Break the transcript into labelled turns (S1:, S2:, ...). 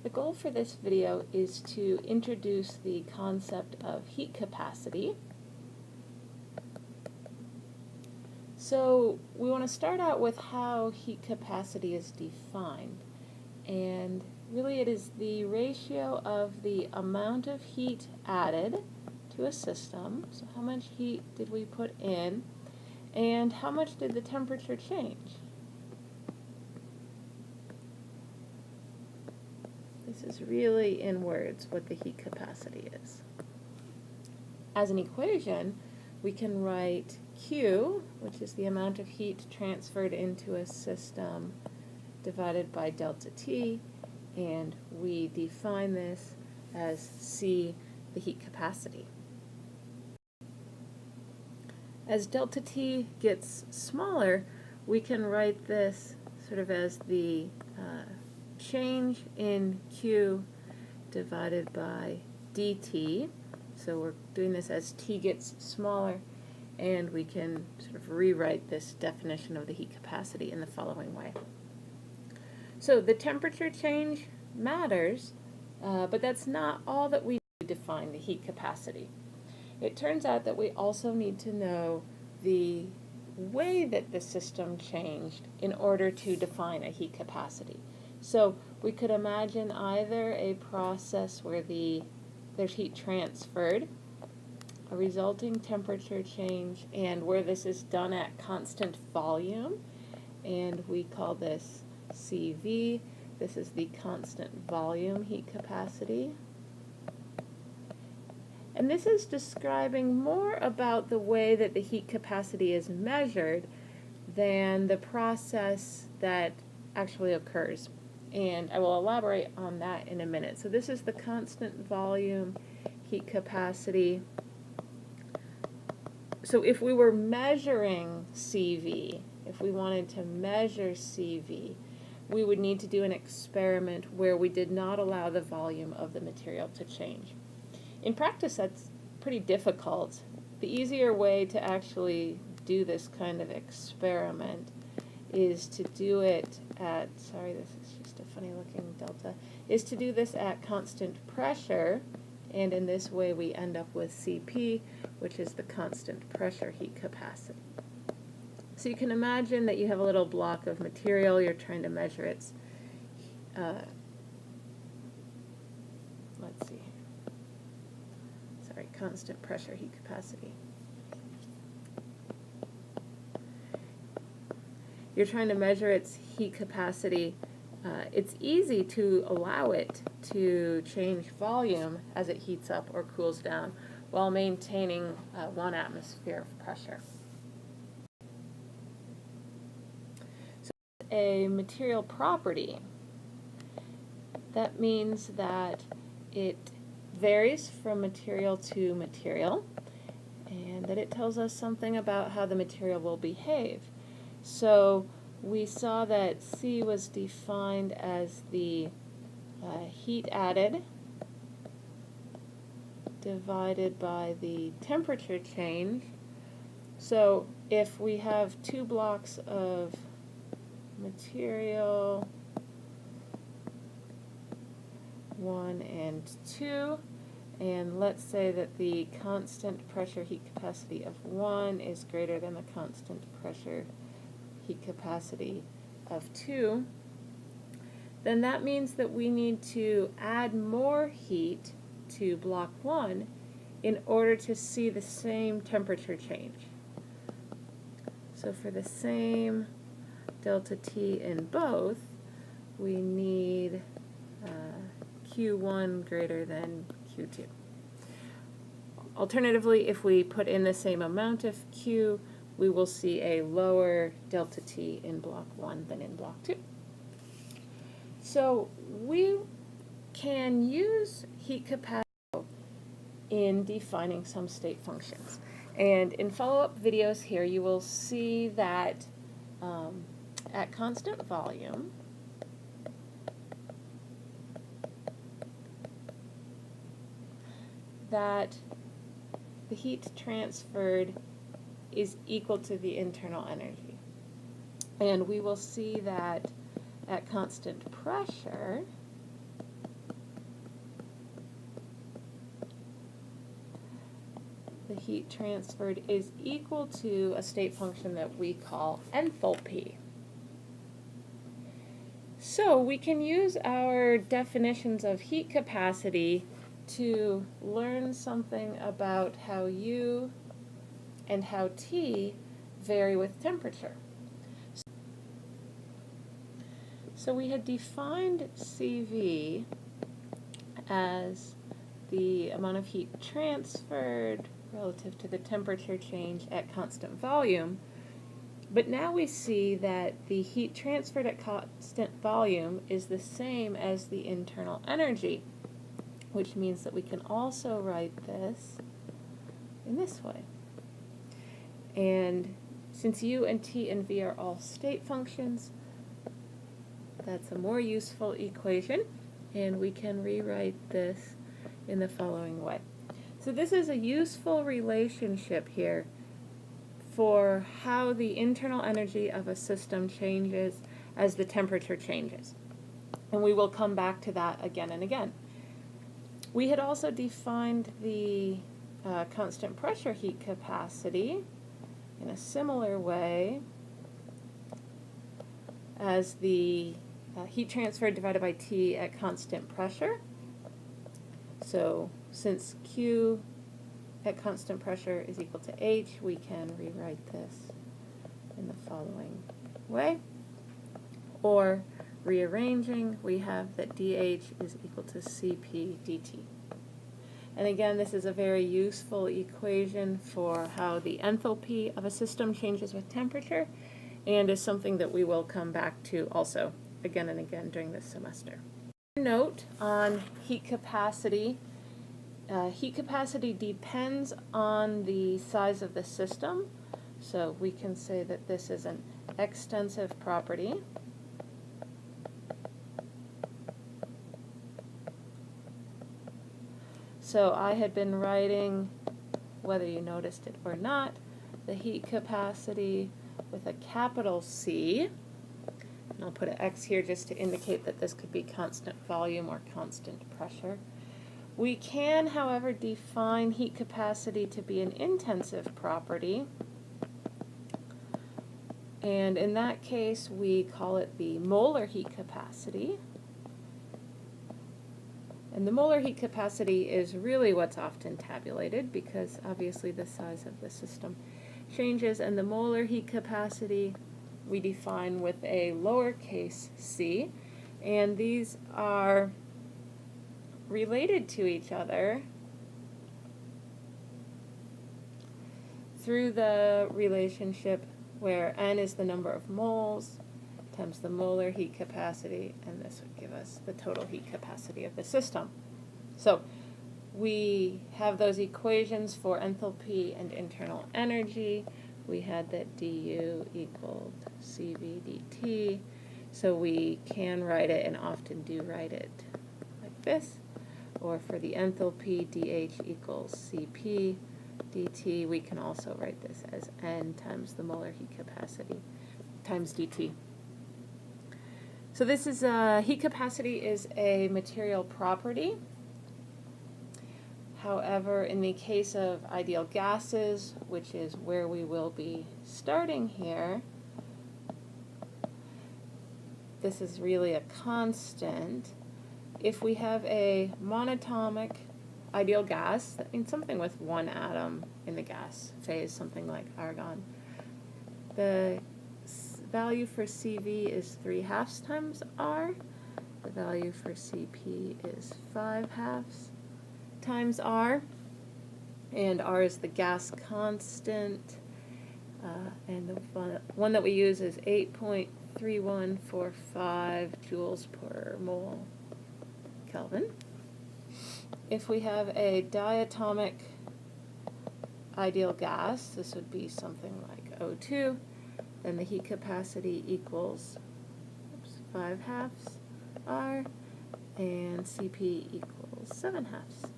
S1: The goal for this video is to introduce the concept of heat capacity. So we want to start out with how heat capacity is defined. And really it is the ratio of the amount of heat added to a system, so how much heat did we put in, and how much did the temperature change. This is really in words what the heat capacity is. As an equation, we can write Q, which is the amount of heat transferred into a system, divided by delta T, and we define this as C, the heat capacity. As delta T gets smaller, we can write this sort of as the change in Q divided by dt. So we're doing this as T gets smaller, and we can sort of rewrite this definition of the heat capacity in the following way. So the temperature change matters, but that's not all that we need to define the heat capacity. It turns out that we also need to know the way that the system changed in order to define a heat capacity. So we could imagine either a process where there's heat transferred, a resulting temperature change, and where this is done at constant volume, and we call this CV. This is the constant volume heat capacity. And this is describing more about the way that the heat capacity is measured than the process that actually occurs. And I will elaborate on that in a minute. So this is the constant volume heat capacity. So if we were measuring CV, if we wanted to measure CV, we would need to do an experiment where we did not allow the volume of the material to change. In practice, that's pretty difficult. The easier way to actually do this kind of experiment is to do it at, sorry, this is just a funny looking delta, is to do this at constant pressure, and in this way we end up with CP, which is the constant pressure heat capacity. So you can imagine that you have a little block of material, you're trying to measure its, let's see, sorry, constant pressure heat capacity. You're trying to measure its heat capacity. It's easy to allow it to change volume as it heats up or cools down while maintaining 1 atmosphere of pressure. So a material property. That means that it varies from material to material, and that it tells us something about how the material will behave. So we saw that C was defined as the heat added divided by the temperature change. So if we have 2 blocks of material, 1 and 2, and let's say that the constant pressure heat capacity of 1 is greater than the constant pressure heat capacity of 2, then that means that we need to add more heat to block 1 in order to see the same temperature change. So for the same delta T in both, we need Q1 greater than Q2. Alternatively, if we put in the same amount of Q, we will see a lower delta T in block 1 than in block 2. So we can use heat capacity in defining some state functions. And in follow-up videos here, you will see that at constant volume, that the heat transferred is equal to the internal energy. And we will see that at constant pressure, the heat transferred is equal to a state function that we call enthalpy. So we can use our definitions of heat capacity to learn something about how U and how T vary with temperature. So we had defined CV as the amount of heat transferred relative to the temperature change at constant volume. But now we see that the heat transferred at constant volume is the same as the internal energy, which means that we can also write this in this way. And since U and T and V are all state functions, that's a more useful equation, and we can rewrite this in the following way. So this is a useful relationship here for how the internal energy of a system changes as the temperature changes. And we will come back to that again and again. We had also defined the constant pressure heat capacity in a similar way as the heat transferred divided by T at constant pressure. So since Q at constant pressure is equal to H, we can rewrite this in the following way. Or rearranging, we have that dH is equal to Cp dt. And again, this is a very useful equation for how the enthalpy of a system changes with temperature, and is something that we will come back to also again and again during this semester. Note on heat capacity depends on the size of the system, so we can say that this is an extensive property. So I had been writing, whether you noticed it or not, the heat capacity with a capital C. And I'll put an X here just to indicate that this could be constant volume or constant pressure. We can, however, define heat capacity to be an intensive property. And in that case, we call it the molar heat capacity. And the molar heat capacity is really what's often tabulated because obviously the size of the system changes, and the molar heat capacity we define with a lowercase c, and these are related to each other through the relationship where n is the number of moles times the molar heat capacity, and this would give us the total heat capacity of the system. So we have those equations for enthalpy and internal energy. We had that du equaled Cv dt, so we can write it, and often do write it like this. Or for the enthalpy, dH equals Cp dt, we can also write this as n times the molar heat capacity times dt. So this is heat capacity is a material property. However, in the case of ideal gases, which is where we will be starting here, this is really a constant. If we have a monatomic ideal gas, that means something with one atom in the gas phase, something like argon, the value for Cv is 3/2 times R. The value for Cp is 5/2 times R, and R is the gas constant, and the one that we use is 8.3145 joules per mole Kelvin. If we have a diatomic ideal gas, this would be something like O2, then the heat capacity equals 5/2 R, and Cp equals 7/2.